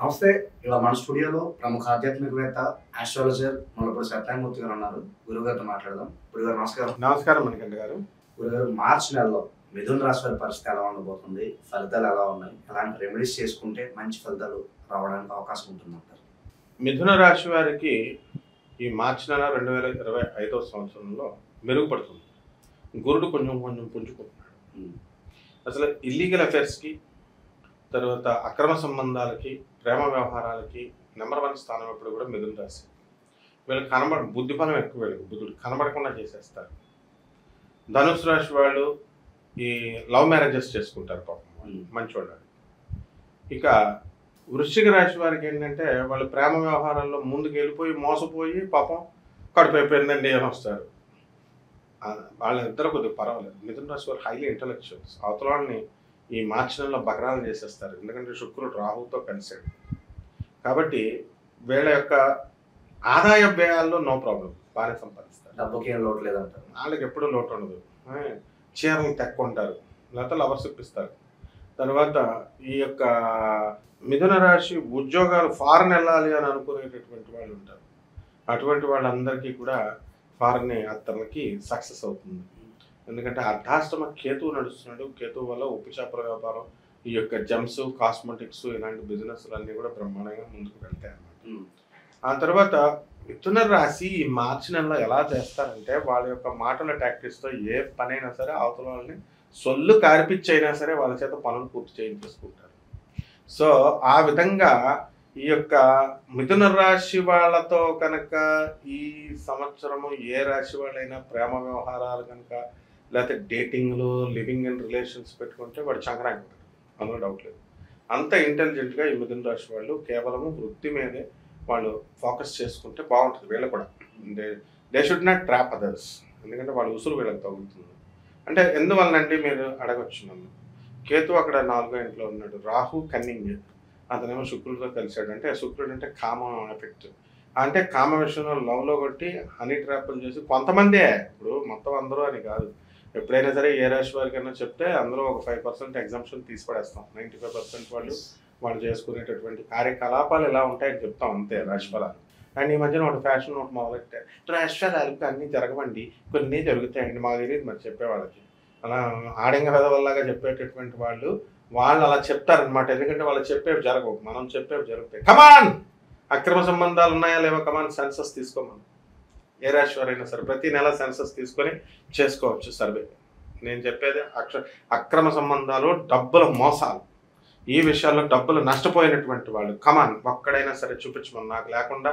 నమస్తే. ఇలా మన స్టూడియోలో ప్రముఖ ఆధ్యాత్మికవేత్త ఆస్ట్రాలజర్ ముల్లపూడి సత్యనారాయణమూర్తి గారు ఉన్నారు. గురుగారితో మాట్లాడదాం. గురుగారు నమస్కారం. నమస్కారం మణికంఠ గారు. గురుగారు, మార్చి నెలలో మిథున రాశి వారి పరిస్థితి ఎలా ఉండబోతుంది, ఫలితాలు ఎలా ఉన్నాయి, ఎలాంటి రెమెడీస్ చేసుకుంటే మంచి ఫలితాలు రావడానికి అవకాశం ఉంటుందంటారు? మిథున రాశి వారికి ఈ మార్చి నెల 2025వ సంవత్సరంలో మెరుగుపడుతుంది. గురుడు కొంచెం పుంజుకుంటున్నాడు. అసలు ఇల్లీగల్ అఫైర్స్కి, తర్వాత అక్రమ సంబంధాలకి, ప్రేమ వ్యవహారాలకి నెంబర్ 1 స్థానం ఎప్పుడు కూడా మిథున రాశి. వీళ్ళకి బుద్ధి బలం ఎక్కువ, వీళ్ళకి బుద్ధుడు కనబడకుండా చేసేస్తారు. ధనుసు రాశి వాళ్ళు ఈ లవ్ మ్యారేజెస్ చేసుకుంటారు, పాపం మంచివాళ్ళు. ఇక వృశ్చిక రాశి వారికి ఏంటంటే వాళ్ళు ప్రేమ వ్యవహారాల్లో ముందుకు వెళ్ళిపోయి మోసపోయి పాపం కడుపు అయిపోయిందండి అని వస్తారు. వాళ్ళిద్దరు కొద్దిగా పర్వాలేదు. మిథున రాశి వారు హైలీ ఇంటలెక్చువల్స్. అవతల వాళ్ళని ఈ మార్చి నెలలో బకరాలు చేసేస్తారు, ఎందుకంటే శుక్రుడు రాహుతో కలిశాడు. కాబట్టి వీళ్ళ యొక్క ఆదాయ వ్యయాల్లో నో ప్రాబ్లం, బాగానే సంపాదిస్తారు. డబ్బుకి ఏం లోటు లేదంటారు. వాళ్ళకి ఎప్పుడూ లోటు ఉండదు. చీరలు తెక్కుంటారు, లేకపోతే లవర్స్ ఇప్పిస్తారు. తర్వాత ఈ యొక్క మిథున రాశి ఉద్యోగాలు ఫారెన్ వెళ్ళాలి అని అనుకునేటటువంటి వాళ్ళు ఉంటారు. అటువంటి వాళ్ళందరికీ కూడా ఫారెన్ యాత్రలకి సక్సెస్ అవుతుంది. ఎందుకంటే అర్ధాష్టమ కేతువు నడుస్తున్నాడు. కేతువు వల్ల ఉప్పు చేపల వ్యాపారం, ఈ యొక్క జెమ్స్, కాస్మెటిక్స్ ఇలాంటి బిజినెస్లు అన్నీ కూడా బ్రహ్మాండంగా ముందుకు వెళ్తాయి అన్నమాట. ఆ తర్వాత మిథున రాశి ఈ మార్చి నెలలో ఎలా చేస్తారంటే వాళ్ళ యొక్క మాటల టాక్టిక్స్తో ఏ పనైనా సరే అవతల వాళ్ళని సొల్లు కార్పిచ్చైనా సరే వాళ్ళ చేత పనులు పూర్తి చేయించేసుకుంటారు. సో ఆ విధంగా ఈ యొక్క మిథున రాశి వాళ్ళతో కనుక ఈ సంవత్సరము ఏ రాశి వాళ్ళైనా ప్రేమ వ్యవహారాలు కనుక లేకపోతే డేటింగ్లు, లివింగ్ ఇన్ రిలేషన్స్ పెట్టుకుంటే వాడు చంకరాకపోతాడు, అందులో డౌట్ లేదు. అంత ఇంటెలిజెంట్గా ఈ మిథున రాశి వాళ్ళు కేవలము వృత్తి మీదే వాళ్ళు ఫోకస్ చేసుకుంటే బాగుంటుంది. వీళ్ళు కూడా they should not trap others, ఎందుకంటే వాళ్ళ ఉసురు వీళ్ళకి తగులుతుంది. అంటే ఎందువల్లనండి మీరు అడగచ్చు నన్ను. కేతు అక్కడ 4వ ఇంట్లో ఉన్నాడు, రాహు కన్నింగ్, అతనేమో శుక్రుడితో కలిశాడు. అంటే శుక్రుడు అంటే కామ ఎఫెక్ట్, అంటే కామ విషయంలో లవ్లో కొట్టి హనీ ట్రాప్లు చేసి కొంతమందే, ఇప్పుడు మొత్తం అందరూ అని కాదు. ఎప్పుడైనా సరే ఏ రాశి వారికైనా చెప్తే అందులో ఒక 5% ఎగ్జామ్షన్ తీసి పడేస్తాం. 95% వాళ్ళు చేసుకునేటటువంటి కార్యకలాపాలు ఎలా ఉంటాయని చెప్తాం, అంతే రాశి ఫలాలు. అండ్ ఈ మధ్యన ఒక ఫ్యాషన్ నోట్ మొదలెట్టే రాశి ఫలాలకు అన్నీ జరగవండి, కొన్ని జరుగుతాయండి, మాకు తెలియదు మరి చెప్పేవాళ్ళకి. అలా ఆడంగ పెదవల్లాగా చెప్పేటటువంటి వాళ్ళు అలా చెప్తారనమాట. ఎందుకంటే వాళ్ళు చెప్పేవి జరగవు, మనం చెప్పేవి జరుగుతాయి. కమాన్, అక్రమ సంబంధాలు ఉన్నాయా లేవా, కమాన్ సెన్సస్ తీసుకోమని. ఏ రాశి వారైనా సరే ప్రతి నెల సెన్సస్ తీసుకొని చేసుకోవచ్చు సర్వే. నేను చెప్పేది అక్రమ సంబంధాలు, డబ్బుల మోసాలు, ఈ విషయాల్లో డబ్బులు నష్టపోయినటువంటి వాళ్ళు కమాన్ ఒక్కడైనా సరే చూపించమని, నాకు లేకుండా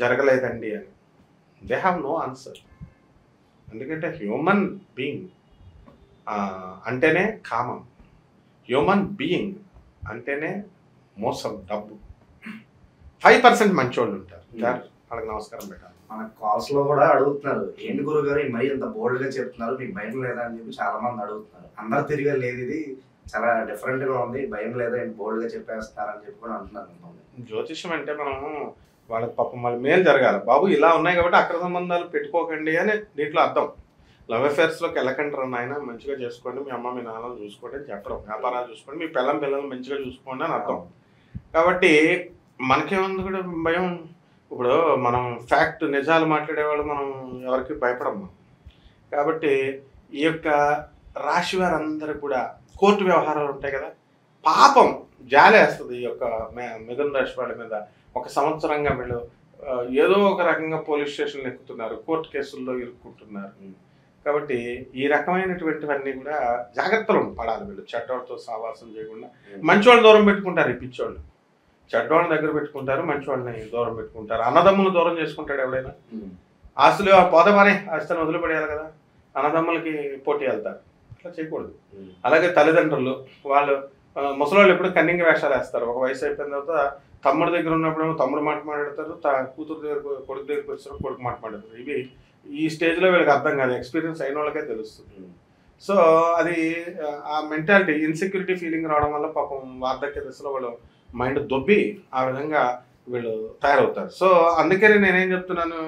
జరగలేదండి అని. They have no answer. ఎందుకంటే హ్యూమన్ బీయింగ్ అంటేనే కామం, హ్యూమన్ బీయింగ్ అంటేనే మోసం, డబ్బు. 5% మంచోళ్ళు ఉంటారు, వాళ్ళకి నమస్కారం పెట్టాలి. మన కాల్స్ లో కూడా అడుగుతున్నారు, ఏంటి గురుగారు మరీ ఇంత బోల్డ్ గా చెప్తున్నారు, మీకు భయం లేదా అని చెప్పి చాలా మంది అడుగుతున్నారు. అందరు తిరిగి లేదు, ఇది చాలా డిఫరెంట్ గా ఉంది, భయం లేదా, ఏంటి బోల్డ్ గా చెప్పేస్తారని చెప్పి కూడా అంటున్నారు. జ్యోతిష్యం అంటే మనం వాళ్ళకి పాపం వాళ్ళ మేలు జరగాలి. బాబు ఇలా ఉన్నాయి కాబట్టి అక్రమ సంబంధాలు పెట్టుకోకండి అని దీంట్లో అర్థం. లవ్ అఫేర్స్లోకి వెళ్ళకండి రా నాయన, మంచిగా చేసుకోండి, మీ అమ్మ మీ నాన్నలు చూసుకోండి అని చెప్పడం. వ్యాపారాలు చూసుకోండి, మీ పిల్లలు మంచిగా చూసుకోండి అని అర్థం. కాబట్టి మనకేముంది కూడా భయం. ఇప్పుడు మనం ఫ్యాక్ట్ నిజాలు మాట్లాడేవాళ్ళు మనం ఎవరికి భయపడము. కాబట్టి ఈ యొక్క రాశి వారందరూ కూడా కోర్టు వ్యవహారాలు ఉంటాయి కదా, పాపం జాలేస్తుంది ఈ యొక్క మిథున రాశి వాళ్ళ మీద. ఒక సంవత్సరంగా వీళ్ళు ఏదో ఒక రకంగా పోలీస్ స్టేషన్లు ఎక్కుతున్నారు, కోర్టు కేసుల్లో ఇరుక్కుంటున్నారు. కాబట్టి ఈ రకమైనటువంటివన్నీ కూడా జాగ్రత్తలు పడాలి వీళ్ళు. చెడ్డవాళ్ళతో సావాసం చేయకుండా మంచివాళ్ళు దూరం పెట్టుకుంటారు. ఈ పిచ్చోళ్ళు చెడ్డవాళ్ళని దగ్గర పెట్టుకుంటారు, మంచివాళ్ళని దూరం పెట్టుకుంటారు. అన్నదమ్ములు దూరం చేసుకుంటాడు ఎవడైనా. ఆస్తులు పోదమానే ఆస్తులను వదిలిపడేయాలి కదా, అన్నదమ్ములకి పోటీ వెళ్తారు, అట్లా చేయకూడదు. అలాగే తల్లిదండ్రులు వాళ్ళు ముసలోళ్ళు ఎప్పుడు కన్నింగ్ వేషాలు వేస్తారు. ఒక వయసు అయిపోయిన తర్వాత తమ్ముడి దగ్గర ఉన్నప్పుడు తమ్ముడు మాట మాట్లాడతారు, కూతురు దగ్గర కొడుకు దగ్గరికి వచ్చినప్పుడు కొడుకు మాట మాట్లాడతారు. ఇవి ఈ స్టేజ్లో వీళ్ళకి అర్థం కాదు, ఎక్స్పీరియన్స్ అయిన వాళ్ళకే తెలుస్తుంది. సో అది ఆ మెంటాలిటీ, ఇన్సెక్యూరిటీ ఫీలింగ్ రావడం వల్ల పాపం వార్ధక్య దశలో వాళ్ళు మైండ్ దొబ్బి ఆ విధంగా వీళ్ళు తయారవుతారు. సో అందుకని నేనేం చెప్తున్నాను,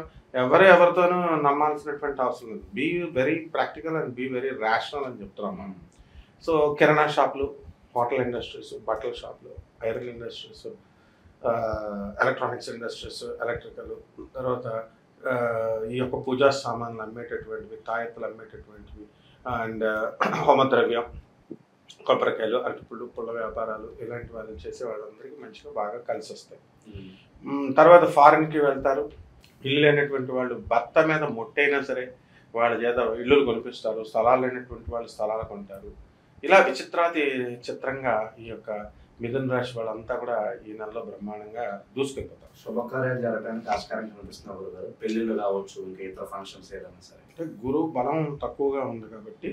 ఎవరితోనూ నమ్మాల్సినటువంటి అవసరం లేదు. Be very practical and be very rational అని చెప్తున్నాం మనం. సో కిరాణా షాపులు, హోటల్ ఇండస్ట్రీస్, బట్టల షాపులు, iron industries, electronics industries, electrical, తర్వాత ఈ యొక్క పూజా సామాన్లు అమ్మేటటువంటివి, తాయెత్తులు అమ్మేటటువంటివి, అండ్ హోమద్రవ్యం, కొబ్బరికాయలు, అరటిపళ్ళు, పుల్ల వ్యాపారాలు, ఇలాంటి వాళ్ళు చేసే వాళ్ళందరికీ మంచిగా బాగా కలిసి వస్తాయి. తర్వాత ఫారిన్కి వెళ్తారు. ఇల్లు లేనటువంటి వాళ్ళు భర్త మీద మొట్టైనా సరే వాళ్ళ చేత ఇల్లులు కొనిపిస్తారు. స్థలాలు లేనటువంటి వాళ్ళు స్థలాలు కొంటారు. ఇలా చిత్రంగా ఈ యొక్క మిథున రాశి వాళ్ళంతా కూడా ఈ నెలలో బ్రహ్మాండంగా దూసుకెళ్ళిపోతారు. శుభకార్యాలు జరగడానికి ఆస్కారం కనిపిస్తున్న గురుగారు, పెళ్లిళ్ళు కావచ్చు, ఇంకా ఇతర ఫంక్షన్స్ ఏదైనా సరే. అంటే గురువు బలం తక్కువగా ఉంది కాబట్టి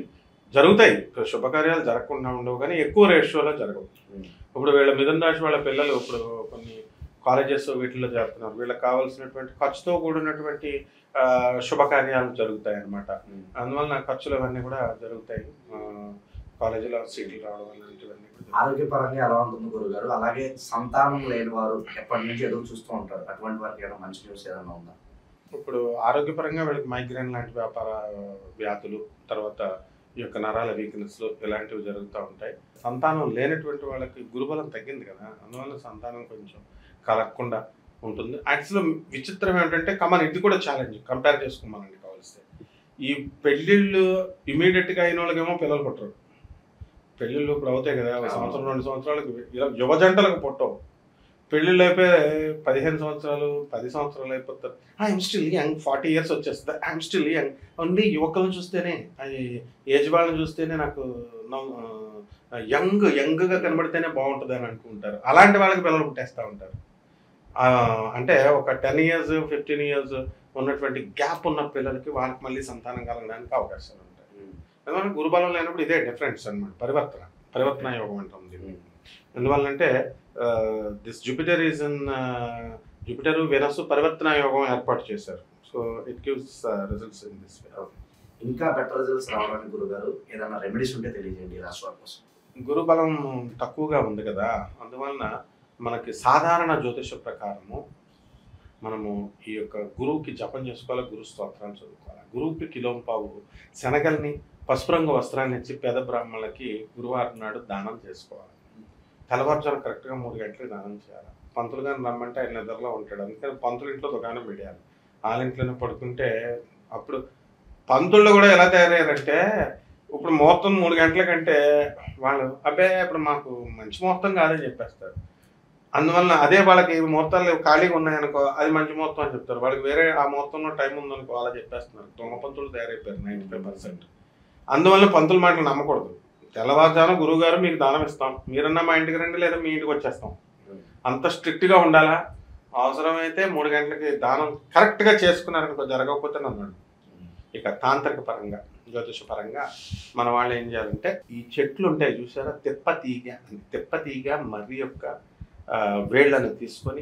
జరుగుతాయి. శుభకార్యాలు జరగకుండా ఉండవు, కానీ ఎక్కువ రేషియోలో జరగవు. ఇప్పుడు వీళ్ళ మిథున రాశి వాళ్ళ పిల్లలు ఇప్పుడు కొన్ని కాలేజెస్ వీటిల్లో జరుగుతున్నారు. వీళ్ళకి కావాల్సినటువంటి ఖర్చుతో కూడినటువంటి శుభకార్యాలు జరుగుతాయి అన్నమాట. అందువల్ల ఖర్చులు అవన్నీ కూడా జరుగుతాయి. కాలేజీలో సీట్లు రావడం అలాంటివన్నీ. ఆరోగ్యపరంగా ఎలా ఉంటుంది గురుగారు? అలాగే సంతానం లేని వారు ఎప్పటి నుంచి ఎదురు చూస్తూ ఉంటారు, అటువంటి వారికి ఏమైనా మంచి న్యూస్ ఏదైనా ఉందా? ఇప్పుడు ఆరోగ్యపరంగా వీళ్ళకి మైగ్రేన్ లాంటి వ్యాధులు, తర్వాత ఈ యొక్క నరాల వీక్నెస్లు ఇలాంటివి జరుగుతూ ఉంటాయి. సంతానం లేనటువంటి వాళ్ళకి గురుబలం తగ్గింది కదా, అందువల్ల సంతానం కొంచెం కలగకుండా ఉంటుంది. యాక్చువల్ విచిత్రం ఏమిటంటే ఇది కూడా ఛాలెంజ్ కంపేర్ చేసుకోమనండి కావలిస్తే. ఈ పెళ్ళిళ్ళు ఇమీడియట్గా అయిన వాళ్ళకేమో పిల్లలు పుట్టరు. పెళ్ళిళ్ళు ఇప్పుడు అవుతాయి కదా, 1 సంవత్సరం 2 సంవత్సరాలకు యువ జంటలకు పుట్టవు. పెళ్ళిళ్ళు అయిపోయి 15 సంవత్సరాలు 10 సంవత్సరాలు అయిపోతారు. ఐఎమ్ స్టిల్ యంగ్, 40 years వచ్చేస్తుంది. I'm still young. ఓన్లీ యువకులను చూస్తేనే, ఏజ్ వాళ్ళని చూస్తేనే నాకు యంగ్గా కనబడితేనే బాగుంటుంది అని అనుకుంటారు. అలాంటి వాళ్ళకి పిల్లలు పుట్టేస్తూ ఉంటారు. అంటే ఒక 10 years 15 years ఉన్నటువంటి గ్యాప్ ఉన్న పిల్లలకి వాళ్ళకి మళ్ళీ సంతానం కలగడానికి అవకాశాలు ఉంటాయి. ఎందుకంటే గురుబలం లేనప్పుడు ఇదే డిఫరెన్స్ అనమాట. పరివర్తన యోగం అంటాం దీన్ని. ఎందువల్లంటే this Jupiter is in Jupiter Venus పరివర్తన యోగం ఏర్పాటు చేశారు. So it gives results in this way. ఇంకా బెటర్ రిజల్ట్స్ రావడానికి గురుగారు ఏదైనా రెమెడీస్ ఉంటే తెలియజేయండి రాశి వారి కోసం. గురుబలం తక్కువగా ఉంది కదా, అందువలన మనకి సాధారణ జ్యోతిష ప్రకారము మనము ఈ యొక్క గురువుకి జపం చేసుకోవాలి, గురు స్తోత్రాలు చదువుకోవాలి. గురువుకి కిలోంపావు శనగల్ని, పసుపు రంగు వస్త్రాన్ని ఇచ్చి పేద బ్రాహ్మణులకి గురువారం నాడు దానం చేసుకోవాలి. తెల్లవారుజాము కరెక్ట్గా 3 గంటలకు దానం చేయాలి. పంతులు గారిని రమ్మంటే ఆయన నిద్రలో ఉంటాడు, అందుకని పంతులు ఇంట్లో దుకాణం పెట్టాలి. వాళ్ళ ఇంట్లోనే పడుకుంటే అప్పుడు పంతుళ్ళు కూడా ఎలా తయారయ్యారంటే, ఇప్పుడు ముహూర్తం 3 గంటల కంటే వాళ్ళు ఇప్పుడు మాకు మంచి ముహూర్తం కాదని చెప్పేస్తారు. అందువలన అదే వాళ్ళకి ముహూర్తాలు ఖాళీగా ఉన్నాయనుకో, అది మంచి ముహూర్తం అని చెప్తారు. వాళ్ళకి వేరే ఆ ముహూర్తంలో టైం ఉందనుకో అలా చెప్పేస్తున్నారు. దొంగ పంతులు తయారైపోయారు 95%. అందువల్ల పంతుల మాటలు నమ్మకూడదు. తెల్లవారుజామున గురువు గారు మీకు దానం ఇస్తాం, మీరన్నా మా ఇంటికి రండి, లేదా మీ ఇంటికి వచ్చేస్తాం, అంత స్ట్రిక్ట్గా ఉండాలా. అవసరమైతే 3 గంటలకి దానం కరెక్ట్గా చేసుకున్నారనుకో, జరగకపోతే అన్నాడు. ఇక తాంత్రిక పరంగా, జ్యోతిష పరంగా మన వాళ్ళు ఏం చేయాలంటే, ఈ చెట్లు ఉంటాయి చూసారా, తెప్పతీగ మర్రి యొక్క వేళ్లను తీసుకొని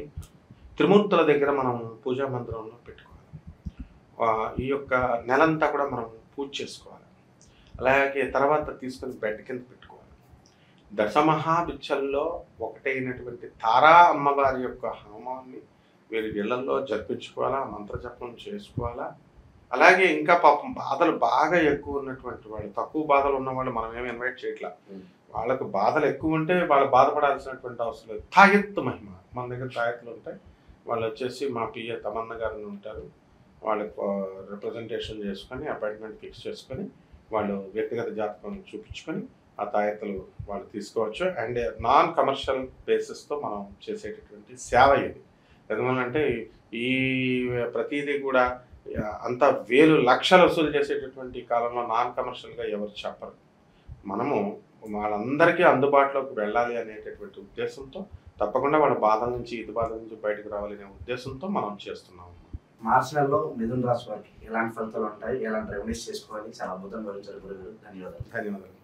త్రిమూర్తుల దగ్గర మనం పూజా మందిరంలో పెట్టుకోవాలి. ఈ యొక్క నెలంతా కూడా మనం పూజ చేసుకోవాలి. అలాగే తర్వాత తీసుకొని బెడ్ కింద పెట్టుకోవాలి. దశమహాభిక్షల్లో ఒకటైనటువంటి తారా అమ్మవారి యొక్క హోమాన్ని వీరి ఇళ్లలో జరిపించుకోవాలా, మంత్రజపం చేసుకోవాలా. అలాగే ఇంకా పాపం బాధలు బాగా ఎక్కువ ఉన్నటువంటి వాళ్ళు, తక్కువ బాధలు ఉన్న వాళ్ళు మనం ఏమి ఇన్వైట్ చేయట్లా. వాళ్ళకు బాధలు ఎక్కువ ఉంటే వాళ్ళు బాధపడాల్సినటువంటి అవసరం లేదు. తాయెత్తు మహిమ, మన దగ్గర తాయెత్తులు ఉంటాయి. వాళ్ళు వచ్చేసి మా పిఏ తమన్న గారిని ఉంటారు, వాళ్ళకు రిప్రజెంటేషన్ చేసుకొని అపాయింట్మెంట్ ఫిక్స్ చేసుకొని వాళ్ళు వ్యక్తిగత జాతకం చూపించుకొని ఆ తాయెత్తులు వాళ్ళు తీసుకోవచ్చు. అండ్ నాన్ కమర్షియల్ బేసిస్తో మనం చేసేటటువంటి సేవ ఇది. ఎందువల్లంటే ఈ ప్రతిదీ కూడా అంత వేలు లక్షలు వసూలు చేసేటటువంటి కాలంలో నాన్ కమర్షియల్గా ఎవరు చెప్పరు. మనము వాళ్ళందరికీ అందుబాటులోకి వెళ్ళాలి అనేటటువంటి ఉద్దేశంతో, తప్పకుండా వాళ్ళ బాధల నుంచి ఇది బాధల నుంచి బయటకు రావాలనే ఉద్దేశంతో మనం చేస్తున్నాము. మార్చి నెలలో మిథున రాశి వారికి ఎలాంటి ఫలితాలు ఉంటాయి, ఎలాంటి రెమెడీస్ చేసుకోవాలి, చాలా అద్భుతంగా వివరించారు గురుగారు. ధన్యవాదాలు.